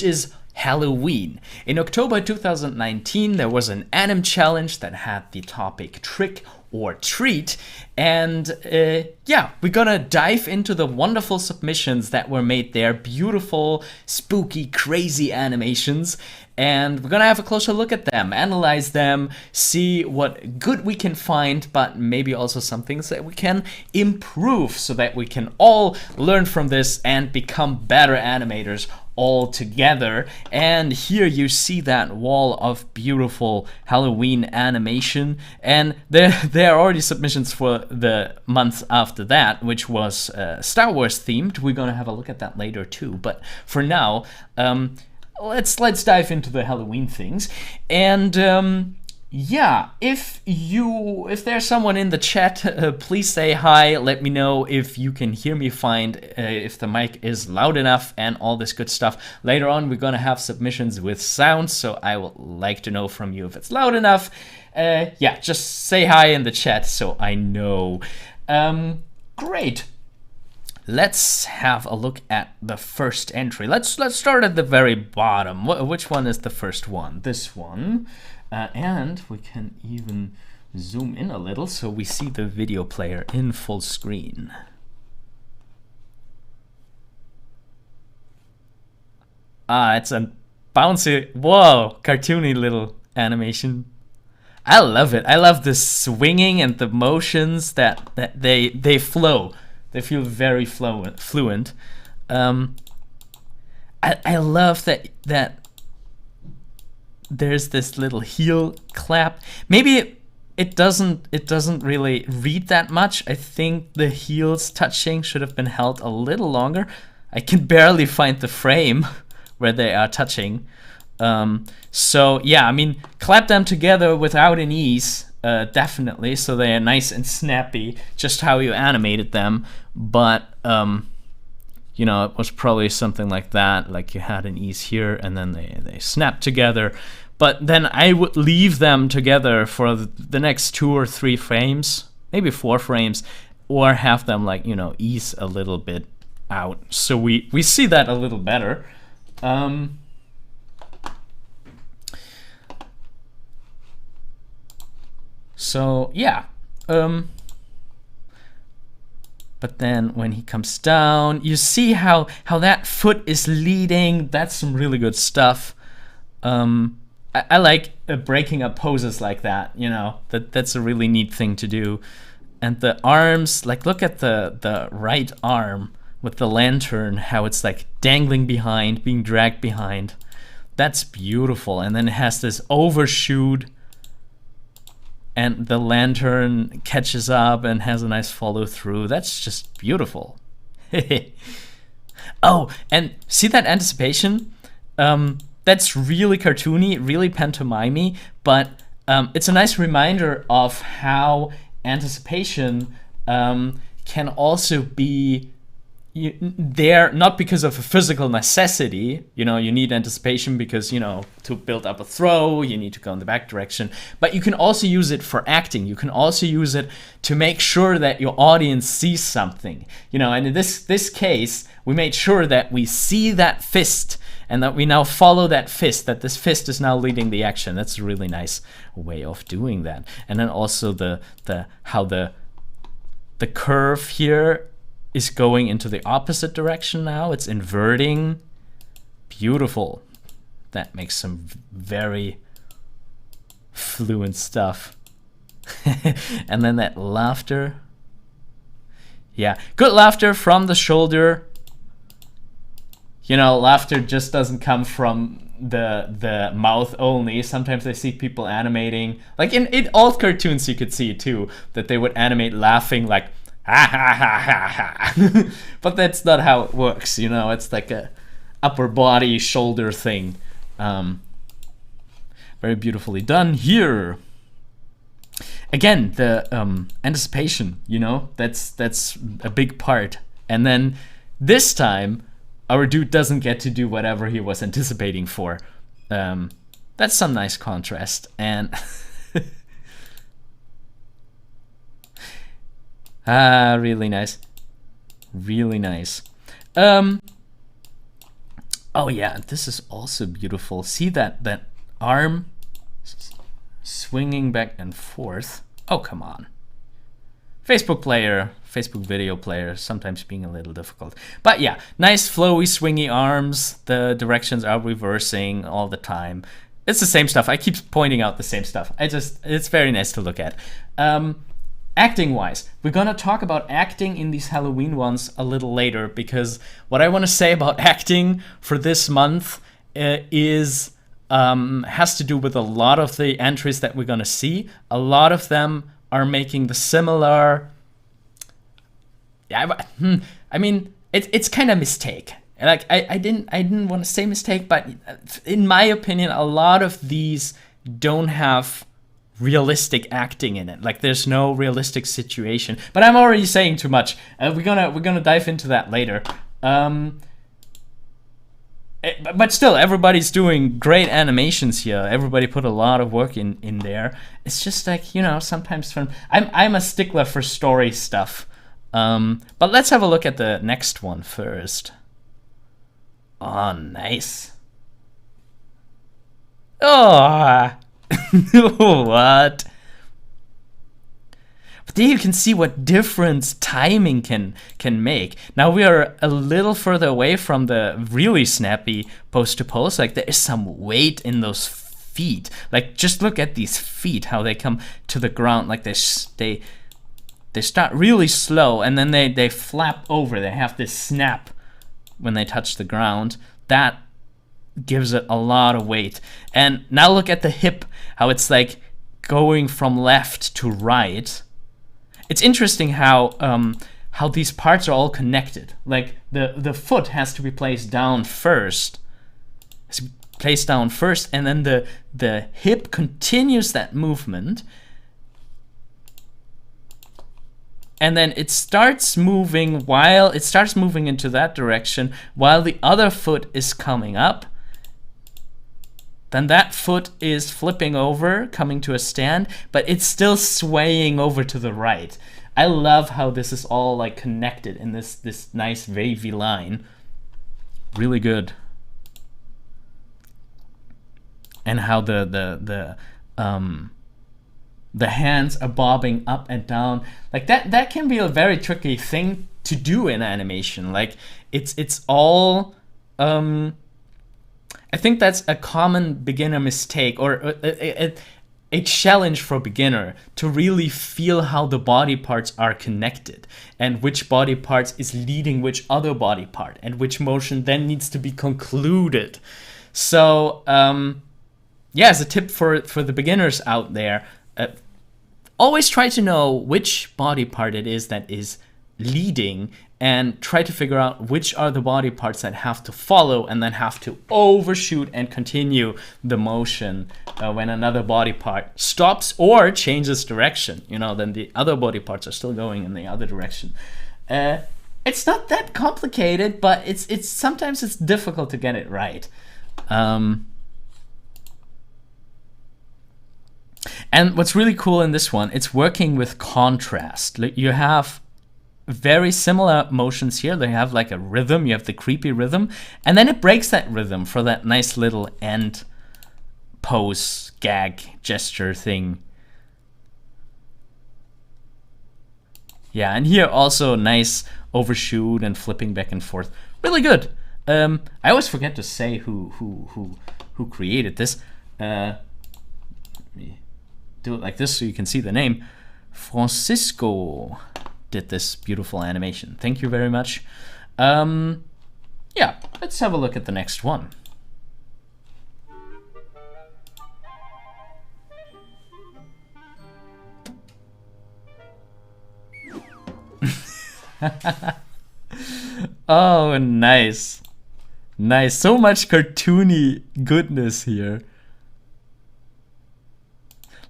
is Halloween. In October 2019, there was an AnimChallenge that had the topic Trick or Treat. And yeah, we're gonna dive into the wonderful submissions that were made there. Beautiful, spooky, crazy animations. And we're gonna have a closer look at them, analyze them, see what good we can find, but maybe also some things that we can improve so that we can all learn from this and become better animators all together. And here you see that wall of beautiful Halloween animation, and there are already submissions for the month after that, which was Star Wars themed. We're gonna have a look at that later too, but for now let's dive into the Halloween things. And yeah, if there's someone in the chat, please say hi. Let me know if you can hear me fine, if the mic is loud enough, and all this good stuff. Later on, we're gonna have submissions with sound, so I would like to know from you if it's loud enough. Yeah, just say hi in the chat so I know. Great. Let's have a look at the first entry. Let's start at the very bottom. Which one is the first one? This one. And we can even zoom in a little so we see the video player in full screen. It's a bouncy, whoa, cartoony little animation. I love it. I love the swinging and the motions that they flow. They feel very fluent. I love that there's this little heel clap. Maybe it doesn't really read that much. I think the heels touching should have been held a little longer. I can barely find the frame where they are touching. So yeah, I mean, clap them together without an ease, definitely, so they are nice and snappy, just how you animated them. But you know, it was probably something like that, like you had an ease here and then they snap together. But then I would leave them together for the next 2 or 3 frames, maybe 4 frames, or have them, like, you know, ease a little bit out, so we see that a little better. So yeah, but then when he comes down, you see how that foot is leading. That's some really good stuff. I like breaking up poses like that, you know, that's a really neat thing to do. And the arms, like, look at the right arm with the lantern, how it's like dangling behind, being dragged behind. That's beautiful. And then it has this overshoot, and the lantern catches up and has a nice follow through. That's just beautiful. Oh, and see that anticipation? That's really cartoony, really pantomimey, but it's a nice reminder of how anticipation can also be there, not because of a physical necessity. You know, you need anticipation because, you know, to build up a throw, you need to go in the back direction. But you can also use it for acting. You can also use it to make sure that your audience sees something. You know, and in this case, we made sure that we see that fist and that we now follow that fist, that this fist is now leading the action. That's a really nice way of doing that. And then also how the curve here is going into the opposite direction now. It's inverting. Beautiful. That makes some very fluent stuff. And then that laughter. Yeah, good laughter from the shoulder. You know, laughter just doesn't come from the mouth only. Sometimes I see people animating, like in old cartoons you could see it too, that they would animate laughing like ha ha ha ha ha. But that's not how it works, you know. It's like a upper body shoulder thing. Very beautifully done here. Again, the anticipation, you know, that's a big part. And then this time our dude doesn't get to do whatever he was anticipating for. That's some nice contrast. And really nice. Really nice. Oh yeah, this is also beautiful. See that arm swinging back and forth. Oh, come on. Facebook video player, sometimes being a little difficult. But yeah, nice flowy, swingy arms. The directions are reversing all the time. It's the same stuff. I keep pointing out the same stuff. It's very nice to look at. Acting wise, we're gonna talk about acting in these Halloween ones a little later, because what I want to say about acting for this month is has to do with a lot of the entries that we're gonna see. A lot of them are making the similar. I mean, it's kind of mistake. Like I didn't want to say mistake, but in my opinion, a lot of these don't have realistic acting in it. Like there's no realistic situation. But I'm already saying too much. We're gonna dive into that later. But still, everybody's doing great animations here. Everybody put a lot of work in there. It's just like, you know, sometimes I'm a stickler for story stuff. But let's have a look at the next one first. Oh, nice. Oh, what? But there you can see what difference timing can make. Now we are a little further away from the really snappy post to post. Like there is some weight in those feet. Like just look at these feet, how they come to the ground. Like they start really slow and then they flap over. They have this snap when they touch the ground. That gives it a lot of weight. And now look at the hip, how it's like going from left to right. It's interesting how these parts are all connected. Like the foot has to be placed down first. And then the hip continues that movement. And then it starts moving into that direction while the other foot is coming up. Then that foot is flipping over, coming to a stand, but it's still swaying over to the right. I love how this is all like connected in this nice wavy line. Really good. And how the hands are bobbing up and down. Like that can be a very tricky thing to do in animation. Like it's all I think that's a common beginner mistake, or a challenge for beginner, to really feel how the body parts are connected and which body parts is leading which other body part and which motion then needs to be concluded. So yeah, as a tip for the beginners out there, always try to know which body part it is that is leading, and try to figure out which are the body parts that have to follow and then have to overshoot and continue the motion when another body part stops or changes direction. You know, then the other body parts are still going in the other direction. It's not that complicated, but it's sometimes it's difficult to get it right. And what's really cool in this one, it's working with contrast. You have very similar motions here. They have like a rhythm. You have the creepy rhythm, and then it breaks that rhythm for that nice little end pose, gag, gesture thing. Yeah, and here also nice overshoot and flipping back and forth. Really good. I always forget to say who created this. Let me do it like this so you can see the name. Francisco did this beautiful animation. Thank you very much. Yeah, let's have a look at the next one. Oh, nice. Nice. So much cartoony goodness here.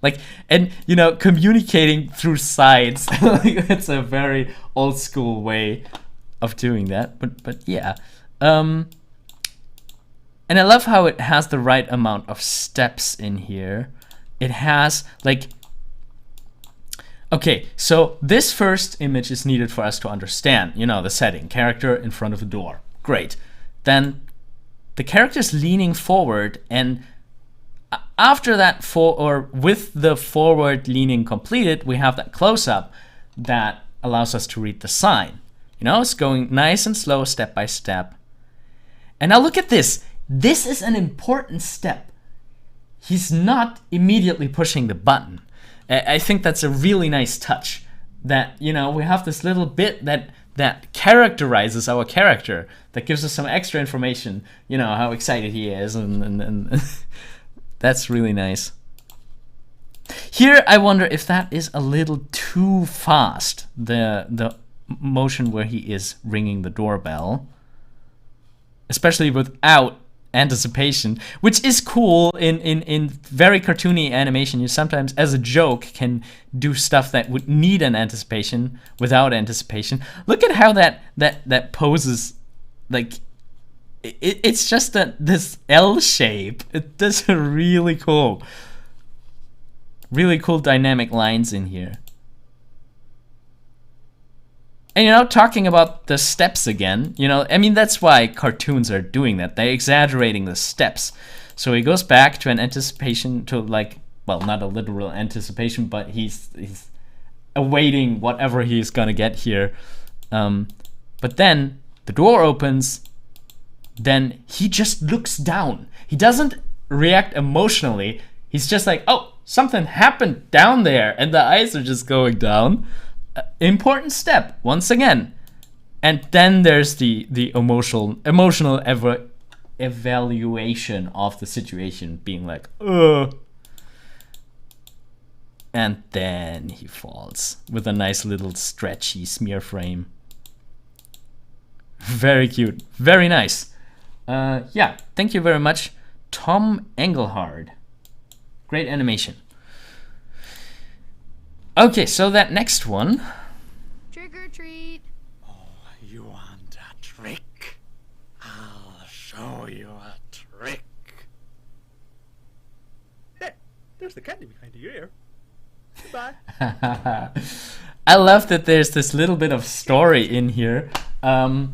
Like, and you know, communicating through sides. Like, that's a very old school way of doing that. But yeah. And I love how it has the right amount of steps in here. It has like, okay, so this first image is needed for us to understand, you know, the setting, character in front of a door. Great. Then the character's leaning forward, and after that, with the forward leaning completed, we have that close-up that allows us to read the sign. You know, it's going nice and slow, step by step. And now look at this. This is an important step. He's not immediately pushing the button. I think that's a really nice touch. That, you know, we have this little bit that characterizes our character, that gives us some extra information, you know, how excited he is, and that's really nice. Here, I wonder if that is a little too fast, the motion where he is ringing the doorbell, especially without anticipation, which is cool in very cartoony animation. You sometimes, as a joke, can do stuff that would need an anticipation without anticipation. Look at how that poses, like it's just this L shape. That's really cool dynamic lines in here. And, you know, talking about the steps again, you know, I mean, that's why cartoons are doing that. They're exaggerating the steps. So he goes back to an anticipation, to, like, well, not a literal anticipation, but he's awaiting whatever he's gonna get here. But then the door opens, then he just looks down. He doesn't react emotionally. He's just like, oh, something happened down there, and the eyes are just going down. Important step once again. And then there's the emotional evaluation of the situation, being like, ugh. And then he falls with a nice little stretchy smear frame. Very cute, very nice. Yeah, thank you very much, Tom Engelhard. Great animation. Okay, so that next one. Trick or treat. Oh, you want a trick? I'll show you a trick. There, there's the candy behind your ear. Goodbye. I love that there's this little bit of story in here. Oh,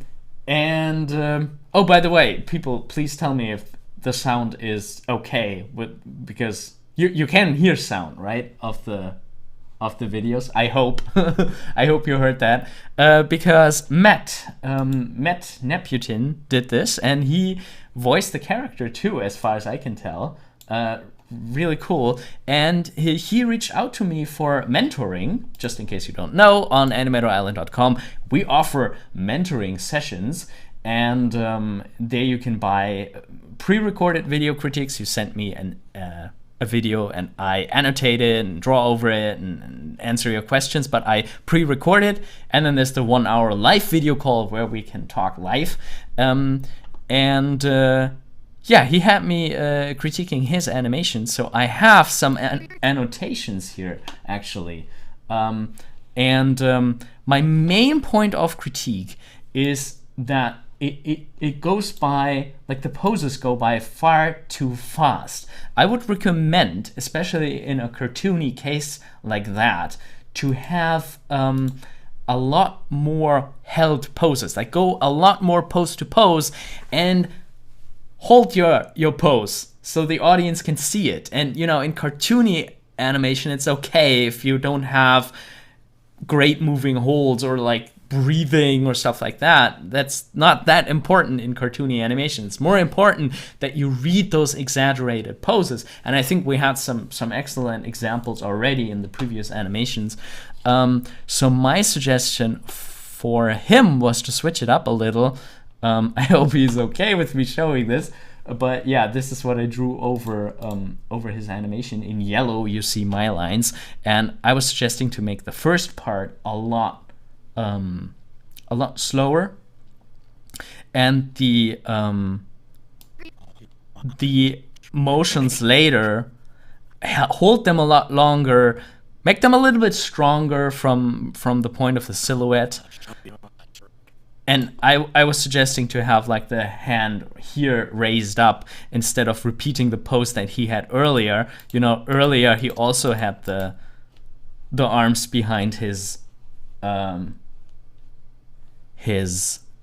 by the way, people, please tell me if the sound is okay, because you can hear sound, right, of the videos. I hope. I hope you heard that, because Matt Neputin did this, and he voiced the character too, as far as I can tell. Really cool. And he reached out to me for mentoring. Just in case you don't know, on animatorisland.com we offer mentoring sessions, and there you can buy pre-recorded video critiques. You send me a video and I annotate it and draw over it and answer your questions, but I pre-record it. And then there's the 1 hour live video call where we can talk live. Yeah, he had me critiquing his animation, so I have some annotations here, actually. My main point of critique is that it goes by, like, the poses go by far too fast. I would recommend, especially in a cartoony case like that, to have a lot more held poses. Like, go a lot more pose to pose and hold your pose so the audience can see it. And, you know, in cartoony animation, it's okay if you don't have great moving holds or, like, breathing or stuff like that. That's not that important in cartoony animation. It's more important that you read those exaggerated poses. And I think we had some excellent examples already in the previous animations. So my suggestion for him was to switch it up a little. I hope he's okay with me showing this, but yeah, this is what I drew over his animation. In yellow, you see my lines, and I was suggesting to make the first part a lot slower, and the motions later, hold them a lot longer, make them a little bit stronger from the point of the silhouette. And I was suggesting to have, like, the hand here raised up instead of repeating the pose that he had earlier. You know, earlier he also had the arms behind his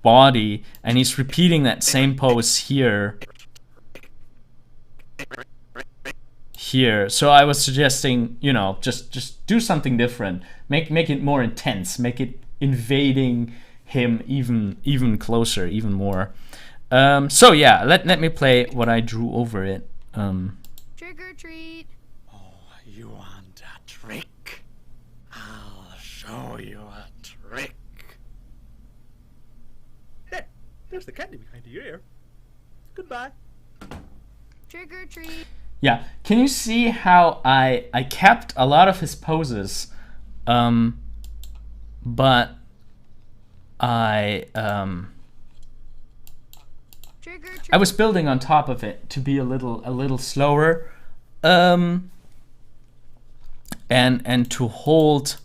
body, and he's repeating that same pose here here. So I was suggesting, you know, just do something different. Make it more intense. Make it invading him even closer, even more. So yeah, let me play what I drew over it. Trick or treat. Oh, you want a trick? I'll show you a trick. Hey, there's the candy behind your ear. Goodbye. Trick or treat. Yeah, can you see how I kept a lot of his poses, but I Trick or treat. I was building on top of it to be a little slower, and to hold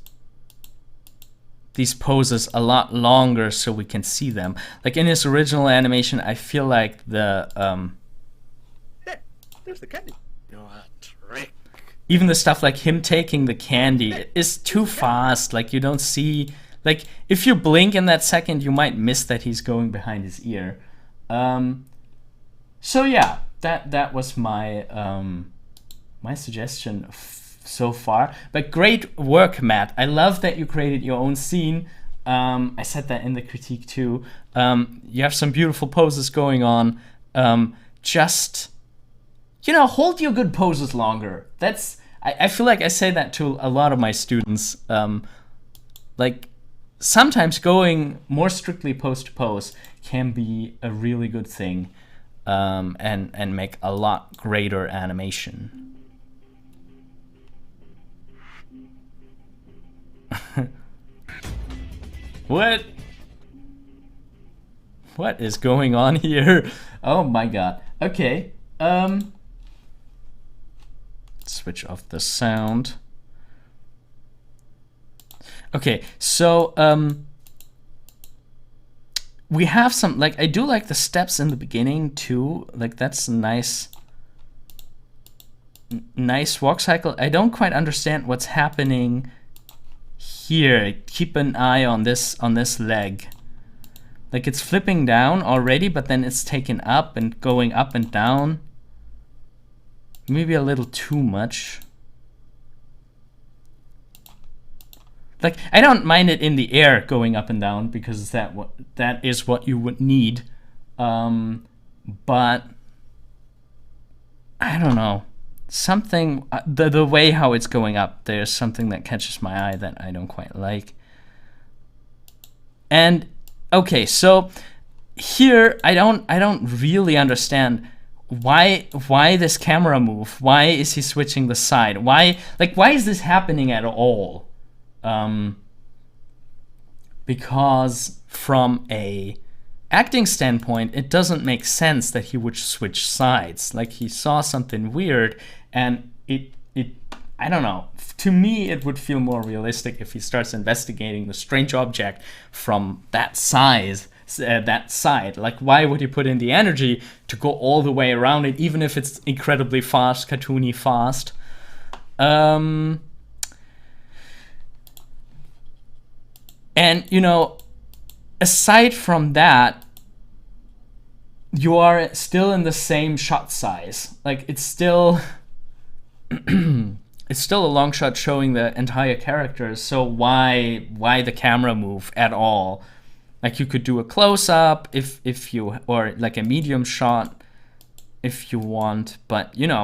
these poses a lot longer so we can see them. Like in his original animation, I feel like the Hey, there's the candy. You a trick? even the stuff like him taking the candy is too fast. Like you don't see, like if you blink in that second, you might miss that he's going behind his ear. So yeah, that was my my suggestion so far. But great work, Matt. I love that you created your own scene. I said that in the critique too. You have some beautiful poses going on. Just, you know, hold your good poses longer. That's I feel like I say that to a lot of my students. Like sometimes going more strictly pose to pose can be a really good thing, and make a lot greater animation. What is going on here? Oh my god. Okay. Switch off the sound. Okay, so we have some, like, I do like the steps in the beginning too. Like that's a nice walk cycle. I don't quite understand what's happening here. Keep an eye on this leg. Like it's flipping down already, but then it's taken up and going up and down. Maybe a little too much. Like I don't mind it in the air going up and down because that is what you would need. But I don't know. Something the way how it's going up, there's something that catches my eye that I don't quite like. And okay, so here I don't really understand why this camera move. Why is he switching the side? Why is this happening at all? Because from a acting standpoint, it doesn't make sense that he would switch sides. Like he saw something weird, and it I don't know. To me, it would feel more realistic if he starts investigating the strange object from that side. Like, why would he put in the energy to go all the way around it, even if it's incredibly fast, cartoony fast? And you know, aside from that, you are still in the same shot size. Like it's still it's still a long shot showing the entire characters. So why the camera move at all? Like you could do a close up if you, or like a medium shot if you want. But you know,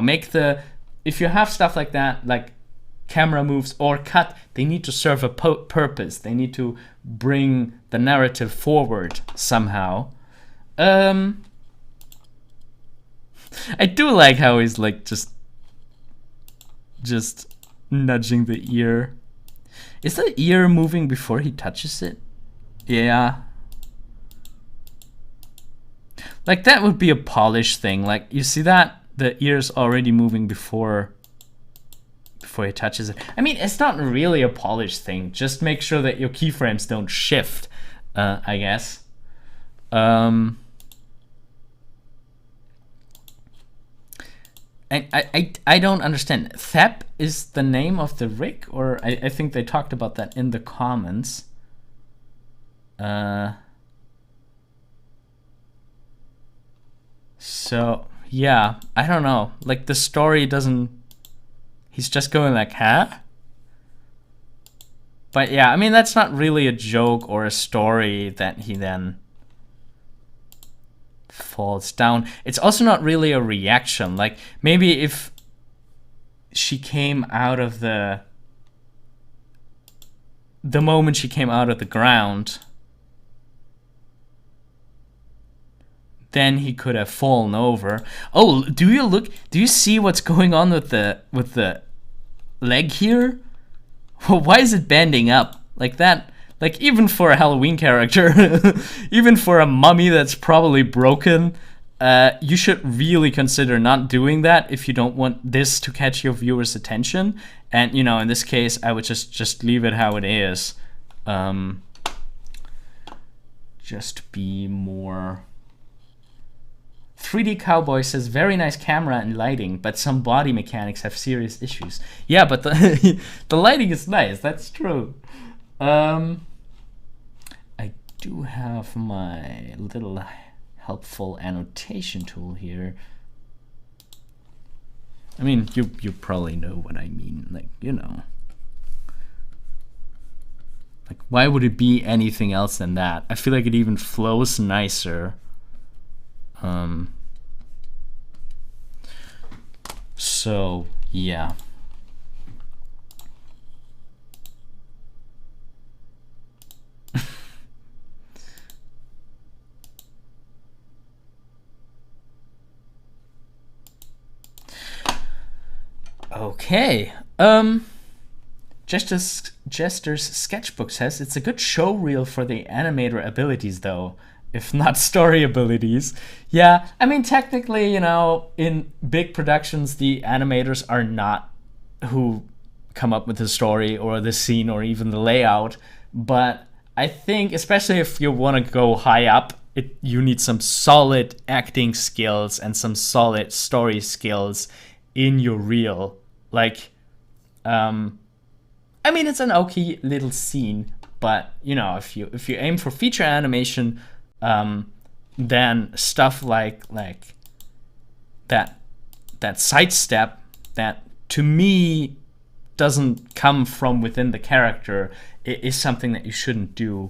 if you have stuff like that, like camera moves or cut, they need to serve a purpose. They need to bring the narrative forward somehow. I do like how he's like just nudging the ear. Is the ear moving before he touches it? Yeah. Like that would be a polish thing. Like you see that the ear's already moving before he touches it. I mean, it's not really a polish thing. Just make sure that your keyframes don't shift, I guess. And I don't understand. Thep is the name of the rig, or I think they talked about that in the comments. So yeah, I don't know. Like the story doesn't He's just going like, huh? But yeah, I mean, that's not really a joke or a story that he then falls down. It's also not really a reaction. Like, maybe if she came out of the moment she came out of the ground, then he could have fallen over. Oh, do you see what's going on with the leg here? Why is it bending up like that? Like, even for a Halloween character, even for a mummy that's probably broken, you should really consider not doing that if you don't want this to catch your viewers' attention. And, you know, in this case, I would just leave it how it is. Just be more... 3D Cowboy says, very nice camera and lighting, but some body mechanics have serious issues. Yeah, but the the lighting is nice, that's true. I do have my little helpful annotation tool here. I mean, you probably know what I mean, like, you know. Like, why would it be anything else than that? I feel like it even flows nicer. So yeah. Okay. Jester's Sketchbook says it's a good show reel for the animator abilities though, if not story abilities. Yeah, I mean, technically, you know, in big productions, the animators are not who come up with the story or the scene or even the layout. But I think, especially if you want to go high up, you need some solid acting skills and some solid story skills in your reel. Like, I mean, it's an okay little scene, but, you know, if you aim for feature animation, then stuff like that sidestep that to me doesn't come from within the character is something that you shouldn't do.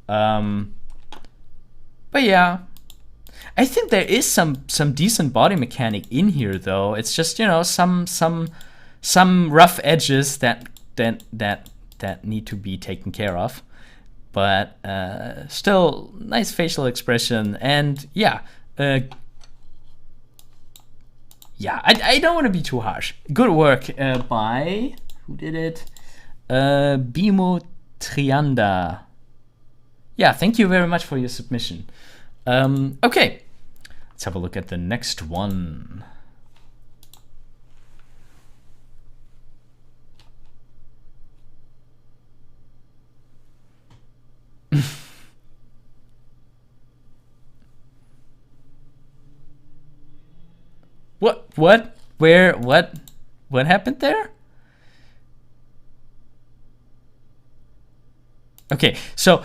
But yeah, I think there is some decent body mechanic in here though. It's just, you know, some rough edges that need to be taken care of. But still, nice facial expression, and yeah, I don't want to be too harsh. Good work by, who did it? Bimo Trianda. Yeah, thank you very much for your submission. Okay, let's have a look at the next one. What? Where? What happened there? Okay, so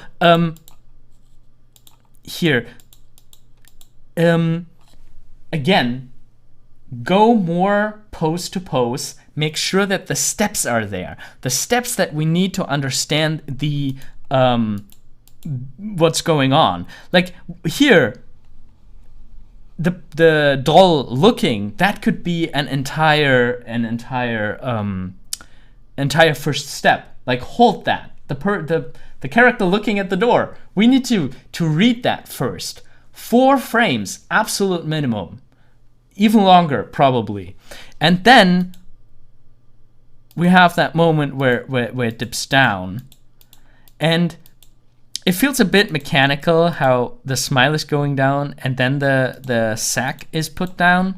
here, again, go more pose to pose. Make sure that the steps are there. The steps that we need to understand the what's going on. Like here, the doll looking, that could be an entire first step. Like, hold that. The character looking at the door. We need to read that first. 4 frames, absolute minimum. Even longer, probably. And then we have that moment where it dips down. And it feels a bit mechanical how the smile is going down and then the sack is put down.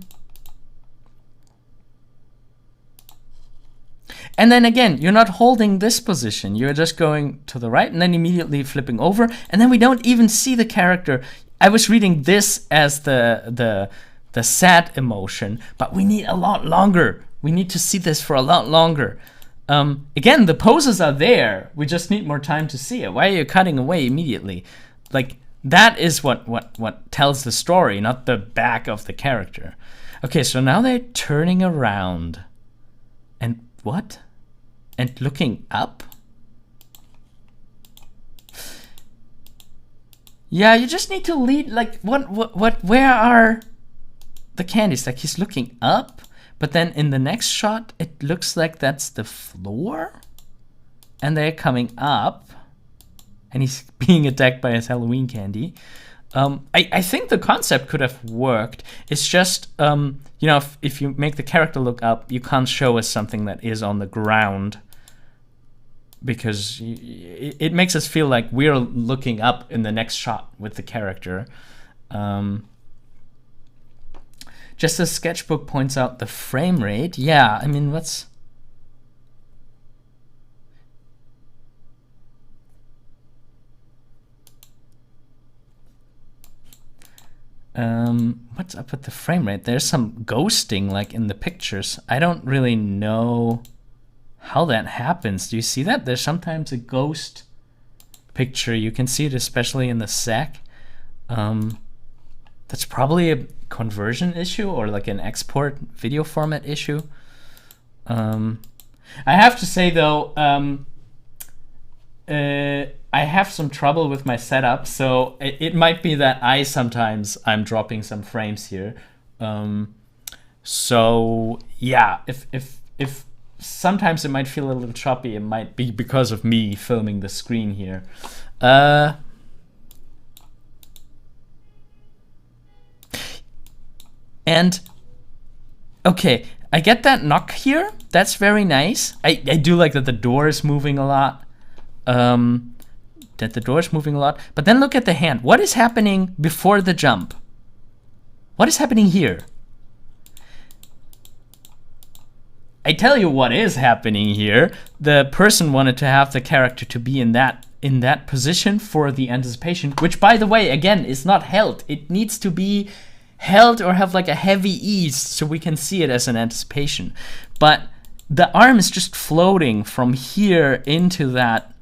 And then again, you're not holding this position. You're just going to the right and then immediately flipping over. And then we don't even see the character. I was reading this as the sad emotion, but we need a lot longer. We need to see this for a lot longer. Again, the poses are there. We just need more time to see it. Why are you cutting away immediately? Like, that is what tells the story, not the back of the character. Okay, so now they're turning around. And what? And looking up? Yeah, you just need to lead, like, where are the candies? Like, he's looking up, but then in the next shot, it looks like that's the floor? And they're coming up, and he's being attacked by his Halloween candy. I think the concept could have worked. It's just, you know, if you make the character look up, you can't show us something that is on the ground, because it makes us feel like we're looking up in the next shot with the character. Just as Sketchbook points out the frame rate, yeah, I mean, what's up with the frame rate? There's some ghosting, like, in the pictures. I don't really know how that happens. Do you see that? There's sometimes a ghost picture. You can see it especially in the sack. That's probably a conversion issue or like an export video format issue. I have to say though, I have some trouble with my setup, so it might be that I'm dropping some frames here. So yeah, if sometimes it might feel a little choppy, it might be because of me filming the screen here. And okay, I get that knock here. That's very nice. I do like that the door is moving a lot. But then look at the hand. What is happening before the jump? What is happening here? I tell you what is happening here. The person wanted to have the character to be in that position for the anticipation, which, by the way, again, is not held. It needs to be held or have like a heavy ease so we can see it as an anticipation. But the arm is just floating from here into that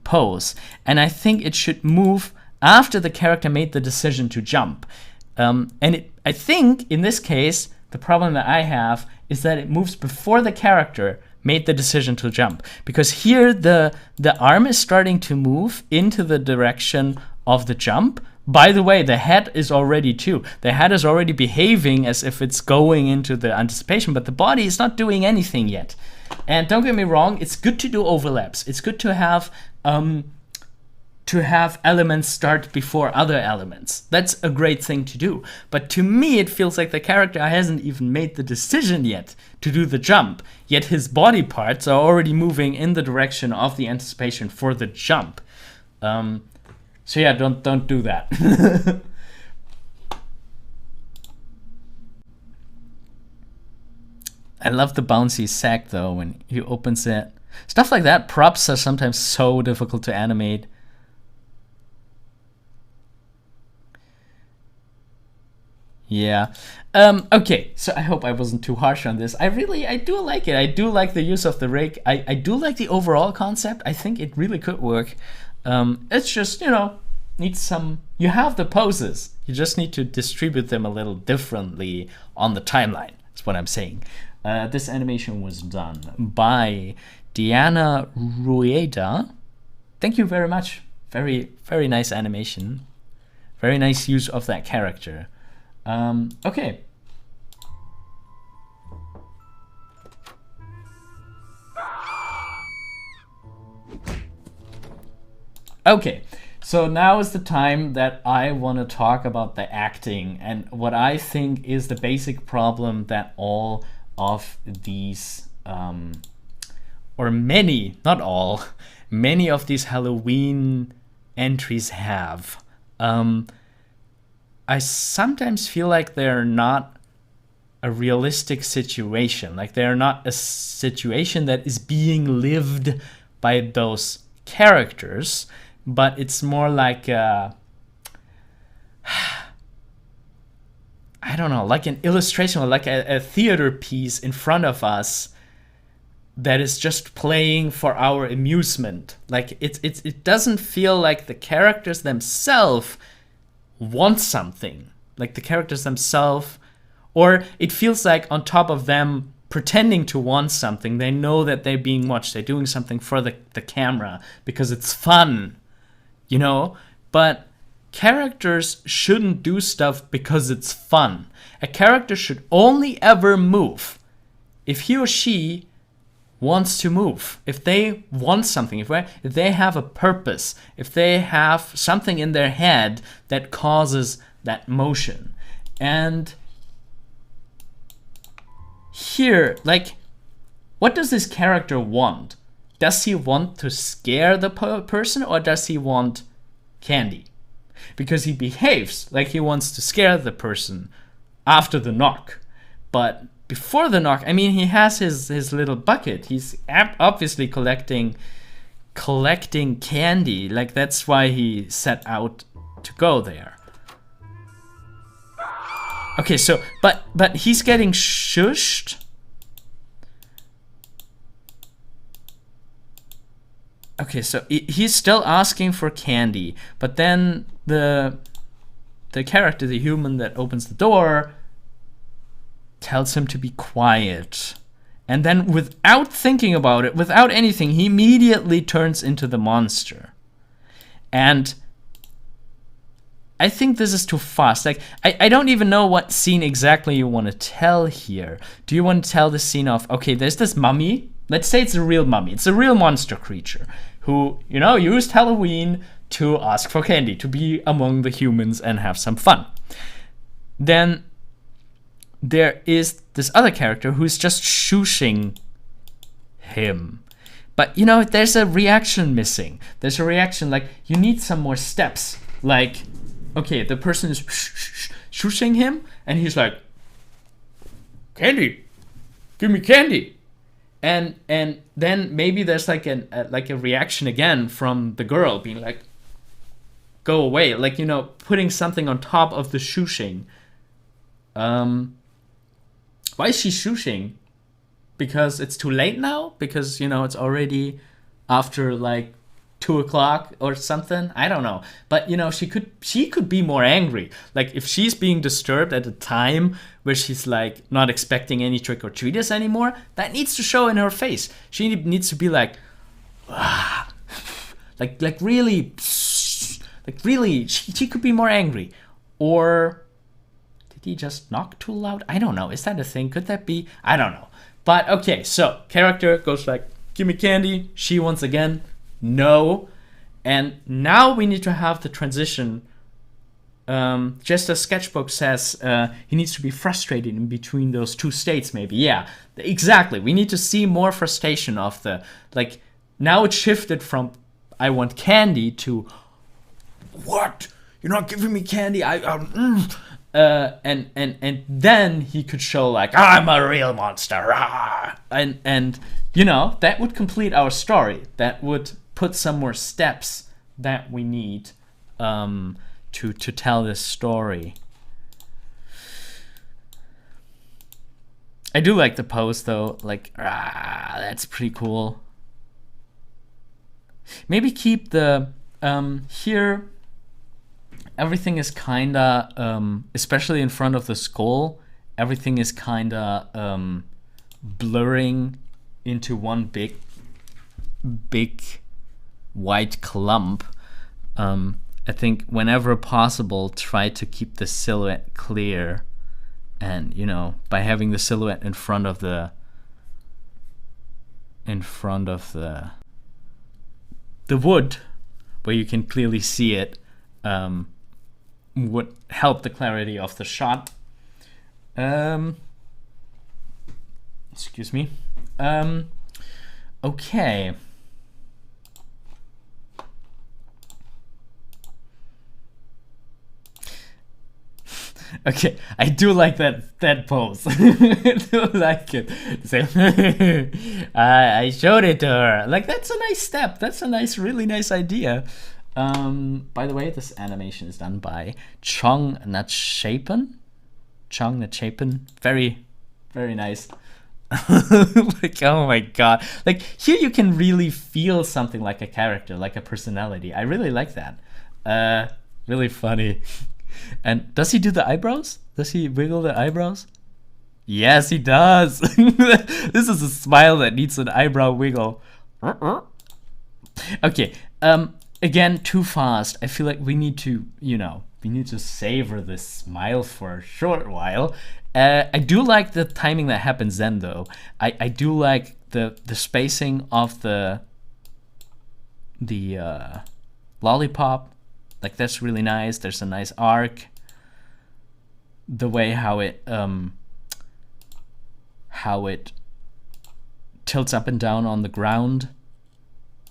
pose, and I think it should move after the character made the decision to jump. I think in this case the problem that I have is that it moves before the character made the decision to jump, because here the arm is starting to move into the direction of the jump. By the way, the head is already too. The head is already behaving as if it's going into the anticipation, but the body is not doing anything yet. And don't get me wrong, it's good to do overlaps. It's good to have elements start before other elements. That's a great thing to do. But to me, it feels like the character hasn't even made the decision yet to do the jump, yet his body parts are already moving in the direction of the anticipation for the jump. So yeah, don't do that. I love the bouncy sack though when he opens it. Stuff like that. Props are sometimes so difficult to animate. Yeah. Okay, so I hope I wasn't too harsh on this. I do like it. I do like the use of the rig. I do like the overall concept. I think it really could work. It's just, you know, needs some... You have the poses. You just need to distribute them a little differently on the timeline. That's what I'm saying. This animation was done by Diana Rueda. Thank you very much. Very, very nice animation. Very nice use of that character. Okay. Okay, so now is the time that I want to talk about the acting and what I think is the basic problem that all of these, or many, not all, many of these Halloween entries have. I sometimes feel like they're not a realistic situation, like they're not a situation that is being lived by those characters, but it's more like a, I don't know, like an illustration or like a theater piece in front of us that is just playing for our amusement. Like it doesn't feel like the characters themselves want something. Like the characters themselves, Or it feels like on top of them pretending to want something, they know that they're being watched. They're doing something for the camera because it's fun, you know? But characters shouldn't do stuff because it's fun. A character should only ever move if he or she wants to move, if they want something, if they have a purpose, if they have something in their head that causes that motion. And here, like, what does this character want? Does he want to scare the person, or does he want candy? Because he behaves like he wants to scare the person after the knock. But before the knock, I mean, he has his little bucket. He's obviously collecting candy. Like, that's why he set out to go there. Okay, so but he's getting shushed. Okay, so he's still asking for candy, but then the character, the human that opens the door, tells him to be quiet. And then without thinking about it, without anything, he immediately turns into the monster. And I think this is too fast. Like, I don't even know what scene exactly you want to tell here. Do you want to tell the scene of, okay, there's this mummy. Let's say it's a real mummy. It's a real monster creature who, you know, used Halloween to ask for candy, to be among the humans and have some fun. Then there is this other character who's just shushing him. But, you know, there's a reaction missing. There's a reaction, like, you need some more steps. Like, okay, the person is shushing him, and he's like, candy, give me candy. And then maybe there's like a reaction again from the girl being like, go away. Like, you know, putting something on top of the shushing. Why is she shushing? Because it's too late now? Because, you know, it's already after like 2 o'clock or something? I don't know. But, you know, she could be more angry. Like, if she's being disturbed at a time where she's like not expecting any trick-or-treaters anymore, that needs to show in her face. She needs to be like, ah, like really, she could be more angry. Or did he just knock too loud? I don't know. Is that a thing? Could that be? I don't know. But okay, so character goes like, give me candy. She once again, no. And now we need to have the transition. Just as Sketchbook says, he needs to be frustrated in between those two states, maybe. Yeah, exactly. We need to see more frustration of the, like, now it shifted from I want candy to, what? You're not giving me candy? And then he could show like, I'm a real monster. Rah! And you know, that would complete our story. That would put some more steps that we need to tell this story. I do like the pose though, like, that's pretty cool. Maybe keep the here everything is kinda especially in front of the skull, everything is kinda blurring into one big white clump. I think whenever possible, try to keep the silhouette clear, and you know, by having the silhouette in front of the wood, where you can clearly see it, would help the clarity of the shot. Excuse me. Okay. Okay, I do like that pose. I do like it. I showed it to her. Like, that's a nice step. That's a really nice idea. By the way, this animation is done by Chong Natshapen. Very, very nice. Like, oh my god. Like, here you can really feel something like a character, like a personality. I really like that. Really funny. And does he do the eyebrows? Does he wiggle the eyebrows? Yes, he does. This is a smile that needs an eyebrow wiggle. Okay, again, too fast. I feel like we need to, we need to savor this smile for a short while. I do like the timing that happens then, though. I do like the spacing of the lollipop. Like, that's really nice. There's a nice arc. The way how it tilts up and down on the ground.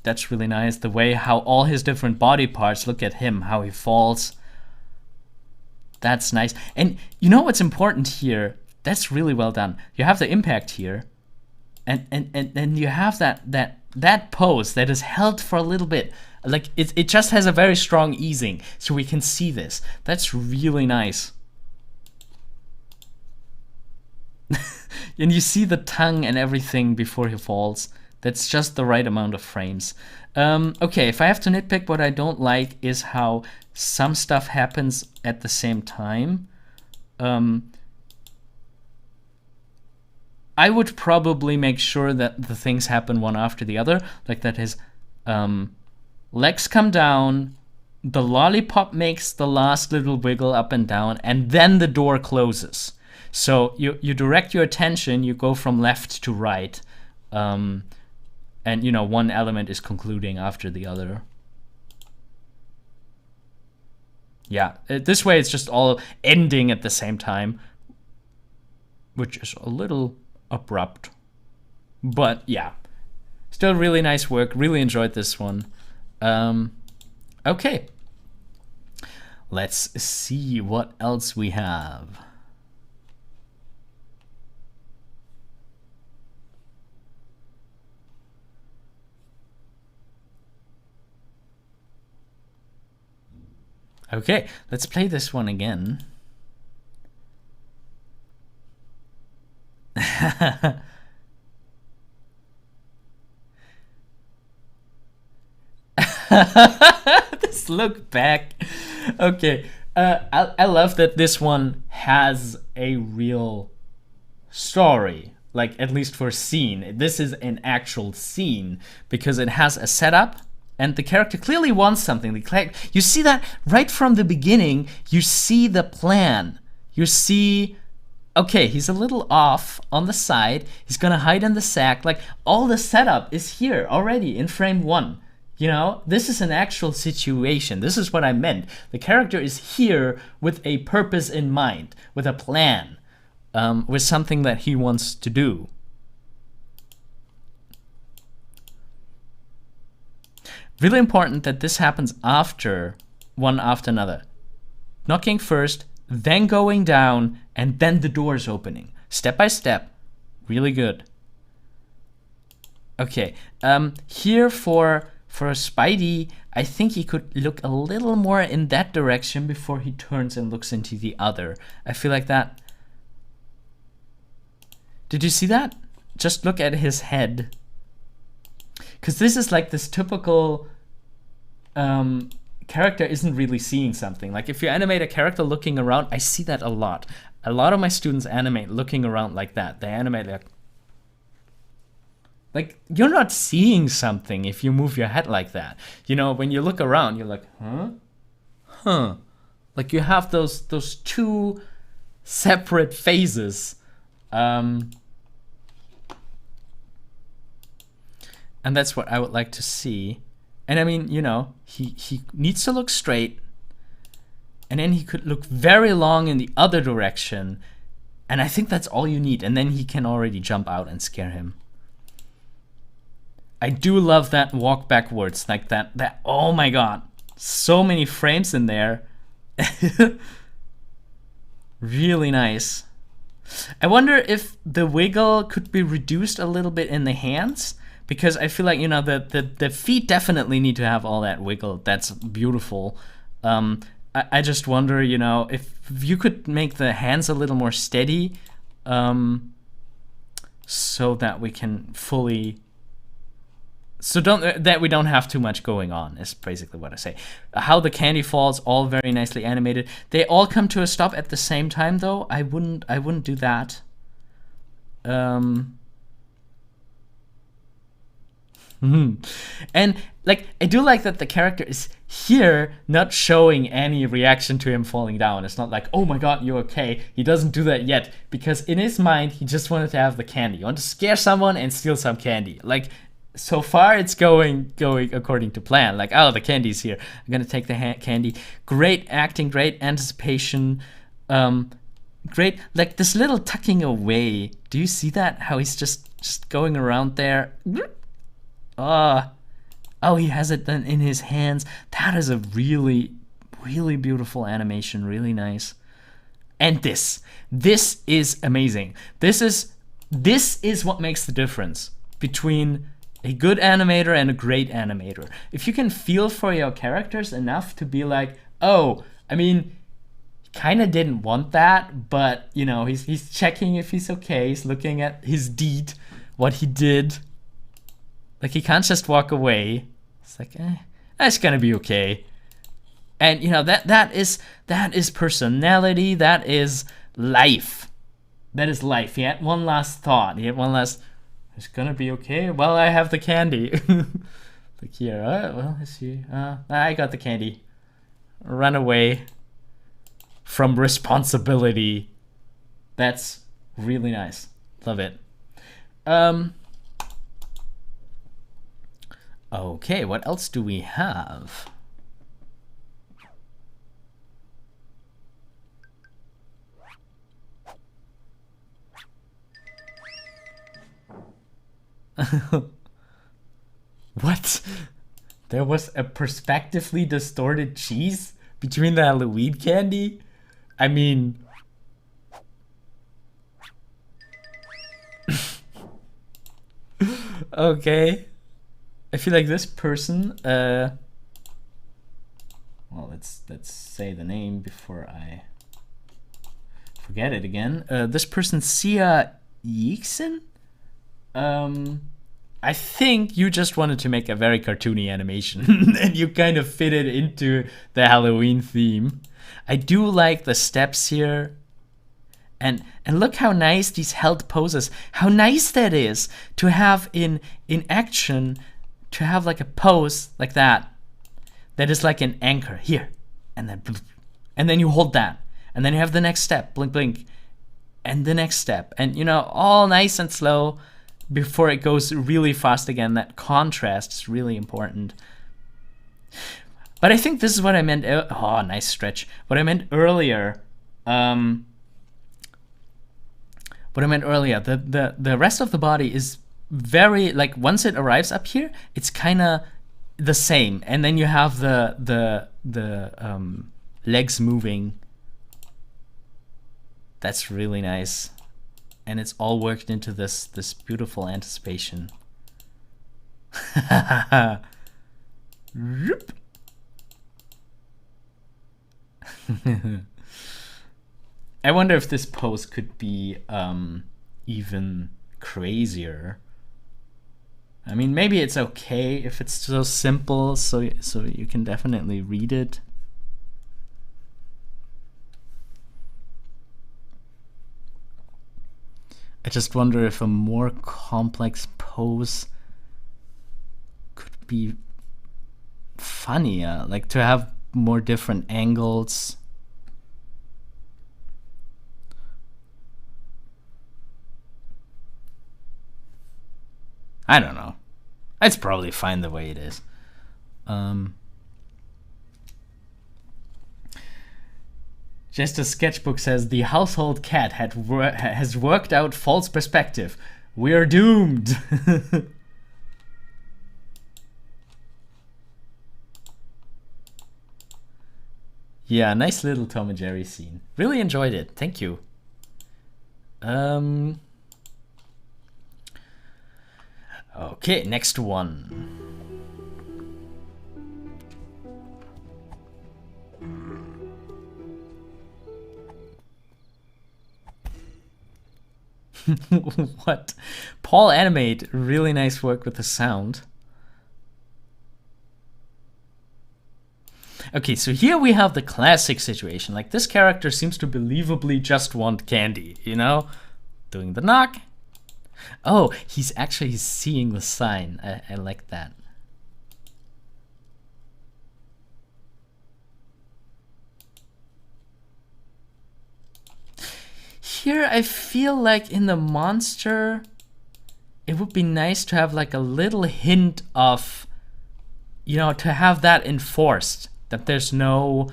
That's really nice. The way how all his different body parts, look at him, how he falls. That's nice. And you know what's important here? That's really well done. You have the impact here. And you have that pose that is held for a little bit. Like, it just has a very strong easing, so we can see this. That's really nice. And you see the tongue and everything before he falls. That's just the right amount of frames. Okay, if I have to nitpick, what I don't like is how some stuff happens at the same time. I would probably make sure that the things happen one after the other, like that his legs come down, the lollipop makes the last little wiggle up and down, and then the door closes. So you direct your attention, you go from left to right, and one element is concluding after the other. Yeah, this way it's just all ending at the same time, which is a little abrupt. But yeah, still really nice work. Really enjoyed this one. Okay, let's see what else we have. Okay, let's play this one again. This look back. Okay, I love that this one has a real story, like at least for a scene. This is an actual scene because it has a setup. And the character clearly wants something. You see that right from the beginning. You see the plan. You see, okay, he's a little off on the side. He's going to hide in the sack. Like, all the setup is here already in frame 1. This is an actual situation. This is what I meant. The character is here with a purpose in mind, with a plan, with something that he wants to do. Really important that this happens one after another. Knocking first, then going down, and then the doors opening. Step by step. Really good. Okay, here for Spidey, I think he could look a little more in that direction before he turns and looks into the other. I feel like that. Did you see that? Just look at his head. Because this is like this typical character isn't really seeing something. Like, if you animate a character looking around, I see that a lot. A lot of my students animate looking around like that. They animate like you're not seeing something if you move your head like that. When you look around, you're like, huh. Like, you have those two separate phases. And that's what I would like to see. And I mean, he needs to look straight, and then he could look very long in the other direction, and I think that's all you need, and then he can already jump out and scare him. I do love that walk backwards, like that, oh my god, so many frames in there. Really nice. I wonder if the wiggle could be reduced a little bit in the hands, because I feel like, the feet definitely need to have all that wiggle. That's beautiful. I just wonder, if you could make the hands a little more steady, so that we can fully... that we don't have too much going on, is basically what I say. How the candy falls, all very nicely animated. They all come to a stop at the same time, though. I wouldn't do that. And like, I do like that the character is here not showing any reaction to him falling down. It's not like, oh my god, you're okay. He doesn't do that yet, because in his mind he just wanted to have the candy. He wanted to scare someone and steal some candy. Like, so far it's going according to plan. Like, oh, the candy's here, I'm gonna take the candy. Great acting, great anticipation, great, like this little tucking away. Do you see that, how he's just going around there? Oh, he has it then in his hands. That is a really, really beautiful animation, really nice. And this is amazing. This is what makes the difference between a good animator and a great animator. If you can feel for your characters enough to be like, oh, I mean, he kind of didn't want that, but you know, he's checking if he's okay. He's looking at his deed, what he did. Like, he can't just walk away. It's like, that's gonna be okay. And you know, that is personality. That is life. That is life. He had one last thought. He had one last, it's gonna be okay. Well, I have the candy. Like, here, well, let's see. I got the candy. Run away from responsibility. That's really nice. Love it. Okay, what else do we have? What? There was a perspectively distorted cheese between the Halloween candy? I mean... Okay. I feel like this person, well, let's say the name before I forget it again. This person, Sia Yixen? I think you just wanted to make a very cartoony animation and you kind of fit it into the Halloween theme. I do like the steps here. And look how nice these held poses. How nice that is to have in action, to have like a pose like that is like an anchor here, and then you hold that, and then you have the next step, blink blink, and the next step, and you know, all nice and slow before it goes really fast again. That contrast is really important. But I think this is what I meant. Oh, nice stretch. What I meant earlier. The rest of the body is very, like, once it arrives up here, it's kind of the same, and then you have the legs moving. That's really nice, and it's all worked into this beautiful anticipation. I wonder if this pose could be even crazier. I mean, maybe it's okay if it's so simple, so you can definitely read it. I just wonder if a more complex pose could be funnier, like to have more different angles. I don't know. It's probably fine the way it is. Just as Sketchbook says, the household cat has worked out false perspective. We're doomed. Yeah, nice little Tom and Jerry scene. Really enjoyed it. Thank you. Okay, next one. What? Paul Animate, really nice work with the sound. Okay, so here we have the classic situation. Like, this character seems to believably just want candy, you know? Doing the knock, Oh, he's actually seeing the sign. I like that. Here, I feel like in the monster, it would be nice to have like a little hint of, you know, to have that enforced. That there's no...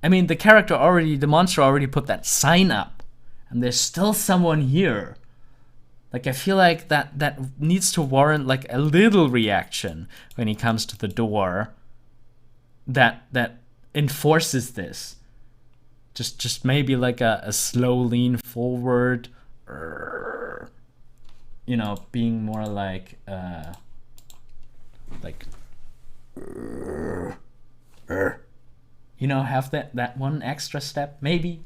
I mean, the monster already put that sign up. And there's still someone here. Like, I feel like that needs to warrant like a little reaction when he comes to the door. That enforces this. Just maybe like a slow lean forward. You know, being more like you know, have that one extra step, maybe.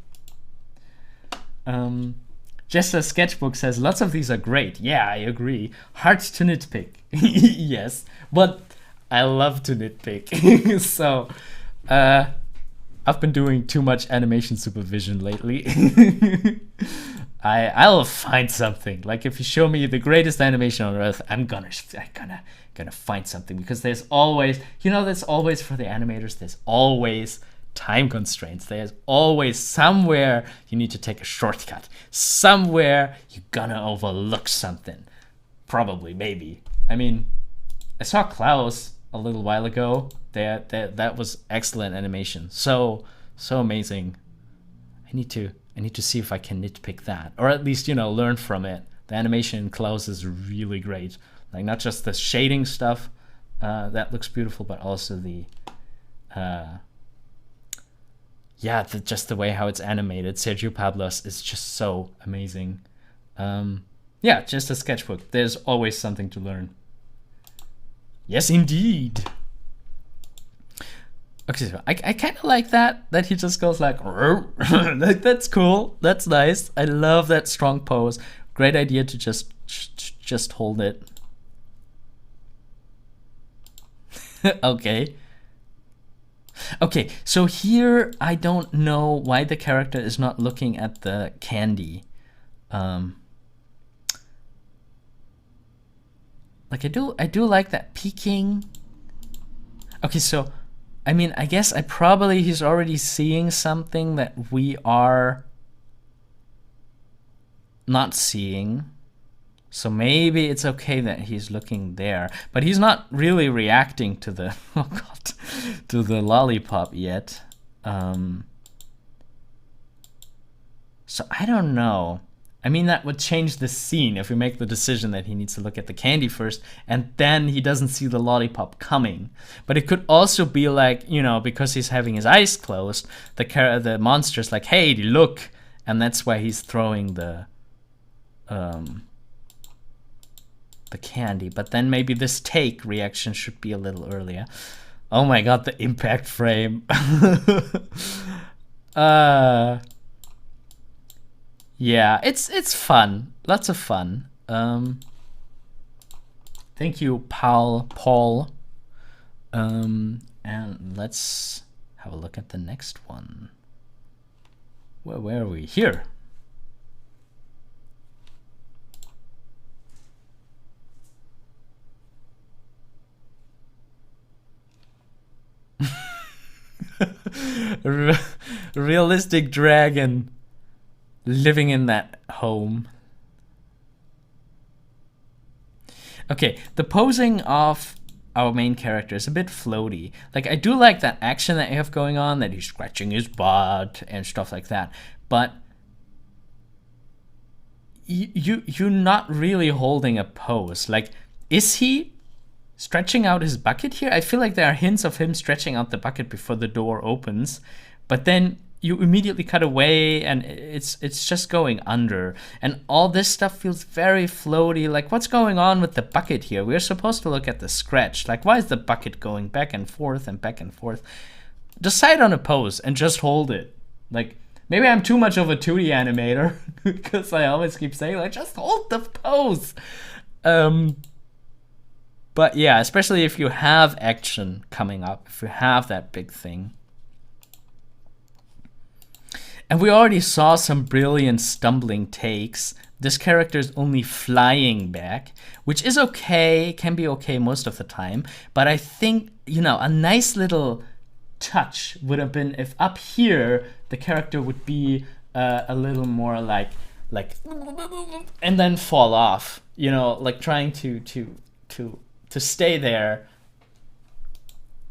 Just as Sketchbook says, lots of these are great. Yeah, I agree. Hard to nitpick. Yes, but I love to nitpick. So, I've been doing too much animation supervision lately. I'll find something. Like, if you show me the greatest animation on earth, I'm gonna find something, because there's always, you know, there's always, for the animators, there's always time constraints. There's always somewhere you need to take a shortcut. Somewhere you're gonna overlook something. Probably, maybe. I mean, I saw Klaus a little while ago. That was excellent animation. So amazing. I need to see if I can nitpick that, or at least, you know, learn from it. The animation in Klaus is really great. Like, not just the shading stuff that looks beautiful, but also the just the way how it's animated. Sergio Pablos is just so amazing. Yeah, just a Sketchbook. There's always something to learn. Yes, indeed. Okay, so I kind of like that he just goes like, like, that's cool, that's nice. I love that strong pose. Great idea to just hold it. Okay, so here I don't know why the character is not looking at the candy. Like, I do like that peeking. Okay, so I mean, I guess he's already seeing something that we are not seeing. So maybe it's okay that he's looking there, but he's not really reacting to the to the lollipop yet. So I don't know. I mean, that would change the scene if we make the decision that he needs to look at the candy first, and then he doesn't see the lollipop coming. But it could also be like, you know, because he's having his eyes closed, the monster's like, hey, look, and that's why he's throwing the candy. But then maybe this take reaction should be a little earlier. Oh my god, the impact frame. Yeah, it's fun. Lots of fun. Thank you, Paul. And let's have a look at the next one. Where are we? Here. Realistic dragon living in that home. Okay, the posing of our main character is a bit floaty. Like, I do like that action that you have going on, that he's scratching his butt and stuff like that, but you're not really holding a pose. Like, is he stretching out his bucket here? I feel like there are hints of him stretching out the bucket before the door opens, but then you immediately cut away and it's just going under, and all this stuff feels very floaty. Like, what's going on with the bucket here? We're supposed to look at the scratch. Like, why is the bucket going back and forth and back and forth? Decide on a pose and just hold it. Like, maybe I'm too much of a 2D animator because I always keep saying, like, just hold the pose. But yeah, especially if you have action coming up, if you have that big thing. And we already saw some brilliant stumbling takes. This character is only flying back, which is okay, can be okay most of the time. But I think, you know, a nice little touch would have been if up here the character would be a little more like and then fall off, you know, like trying to stay there.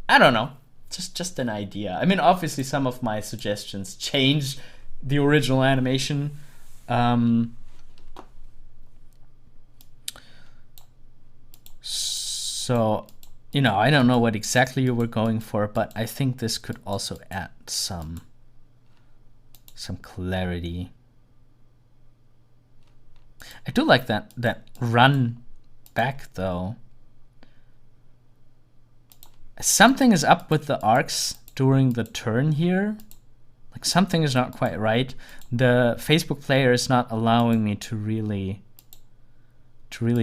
I don't know, just an idea. I mean, obviously some of my suggestions changed the original animation. So, you know, I don't know what exactly you were going for, but I think this could also add some clarity. I do like that run back though. Something is up with the arcs during the turn here. Like something is not quite right. The Facebook player is not allowing me to really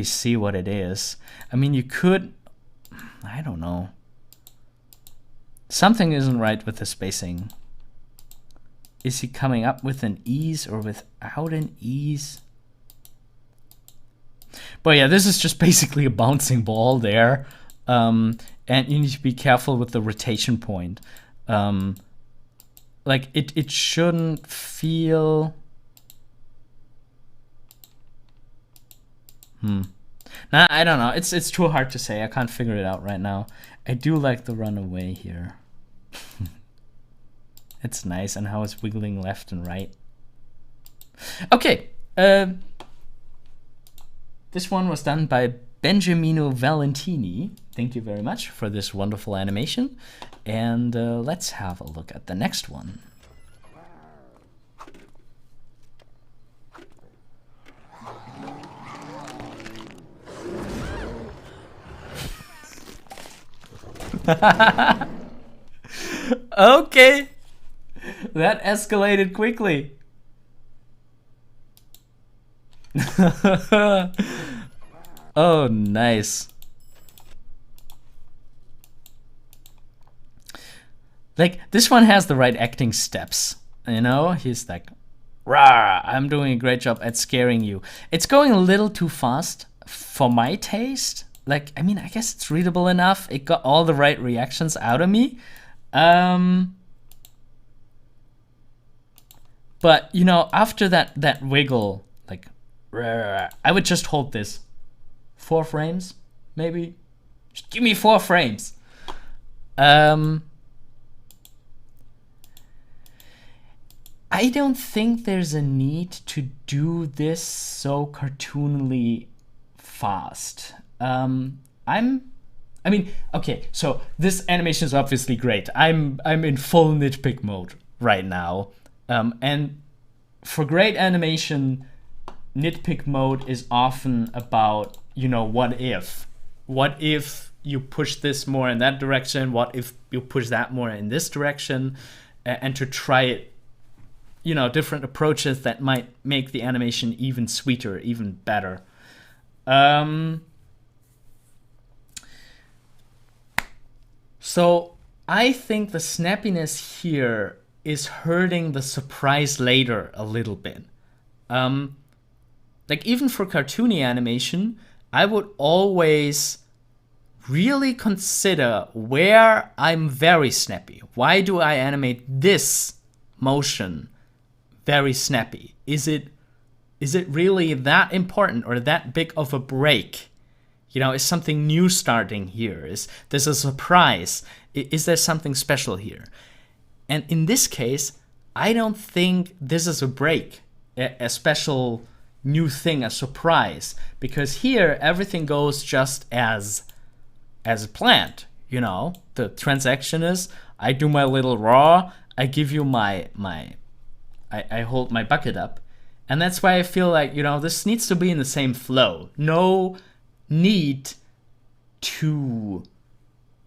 see what it is. I mean, you could, I don't know. Something isn't right with the spacing. Is he coming up with an ease or without an ease? But yeah, this is just basically a bouncing ball there. And you need to be careful with the rotation point. Like it shouldn't feel... Nah, I don't know. It's too hard to say. I can't figure it out right now. I do like the runaway here. It's nice, and how it's wiggling left and right. Okay. This one was done by Benjamino Valentini. Thank you very much for this wonderful animation. And let's have a look at the next one. Okay, that escalated quickly. Oh, nice. Like, this one has the right acting steps, you know? He's like, rah, I'm doing a great job at scaring you. It's going a little too fast for my taste. Like, I mean, I guess it's readable enough. It got all the right reactions out of me. But, you know, after that wiggle, like, I would just hold this. 4 frames, maybe? Just give me 4 frames. I don't think there's a need to do this so cartoonily fast. I mean, okay, so this animation is obviously great. I'm in full nitpick mode right now. And for great animation, nitpick mode is often about, you know, what if? What if you push this more in that direction? What if you push that more in this direction? And to try it, you know, different approaches that might make the animation even sweeter, even better. So I think the snappiness here is hurting the surprise later a little bit. Like, even for cartoony animation, I would always really consider where I'm very snappy. Why do I animate this motion very snappy? Is it really that important or that big of a break? You know, is something new starting here? Is this a surprise? Is there something special here? And in this case, I don't think this is a break, a special new thing, a surprise. Because here, everything goes just as planned. You know, the transaction is, I do my little raw, I give you I hold my bucket up. And that's why I feel like, you know, this needs to be in the same flow. No need to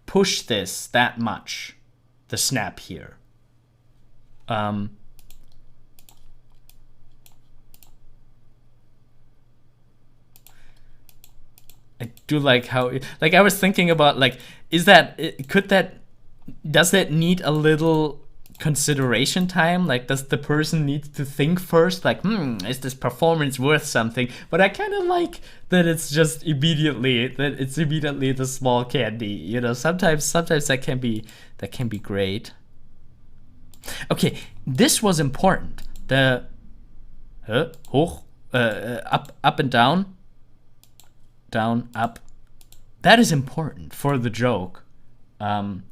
push this that much, the snap here. I do like how, like, I was thinking about, like, does that need a little consideration time. Like, does the person need to think first? Like, is this performance worth something? But I kind of like that it's just immediately the small candy. You know, sometimes that can be great. Okay, this was important. The hoch, up and down, up. That is important for the joke. And